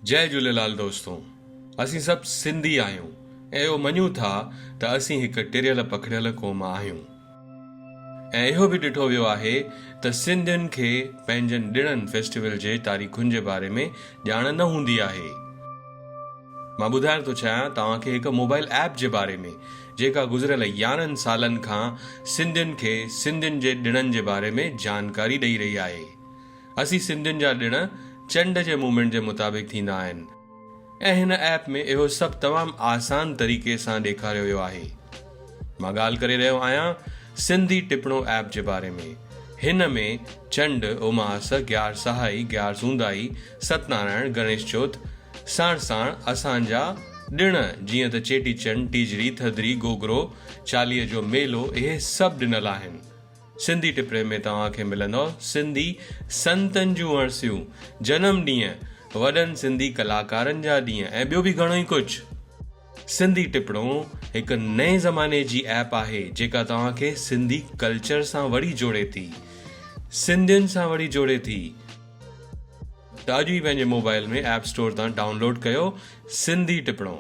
जय झूलेलाल दोस्तों। असीं सब सिंधी आहियूं ऐं इहो मञूं था त असीं हिकु टिरियल पखड़ियल क़ौम आहियूं। ऐं इहो बि ॾिठो वियो आहे त सिंधियुनि खे पंहिंजनि ॾिणनि फेस्टिवल जे तारीख़ुनि जे बारे में ॼाण न हूंदी आहे। मां ॿुधाइण थो चाहियां तव्हांखे हिकु मोबाइल ऐप जे बारे में जेका गुज़िरियल 11 सालनि खां सिंधियुनि खे सिंधियुनि जे ॾिणनि जे बारे में जानकारी ॾेई रही आहे। असीं सिंधियुनि जा ॾिण चंड जे मूवमेंट जे मुताबिक़ थींदा आहिनि ऐं हिन ऐप में इहो सभु तमामु आसान तरीक़े सां ॾेखारियो वियो आहे। मां ॻाल्हि करे रहियो आहियां सिंधी टिपणो ऐप जे बारे में। हिन में चंड, उमास, ग्यार सहाई, ग्यार सूंदाई, सतनारायण, गणेश चौथ साण साण असांजा ॾिण जीअं त चेटीचंड, टीजड़ी, थधिड़ी, गोगरो, चालीहे जो मेलो, इहे सभु ॾिनल आहिनि। सिंधी टिपणे में तव्हांखे मिलंदो सिंधी संतनि जूं वरसियूं, जनम ॾींहं, वॾनि सिंधी कलाकारनि जा ॾींहं ऐं ॿियो बि घणो ई कुझु। सिंधी टिपणो हिकु नए ज़माने जी ऐप आहे जेका तव्हांखे सिंधी कल्चर सां वरी जोड़े थी, सिंधियुनि सां वरी जोड़े थी। त अॼु ई पंहिंजे मोबाइल में ऐप स्टोर तां डाउनलोड कयो सिंधी टिपणो।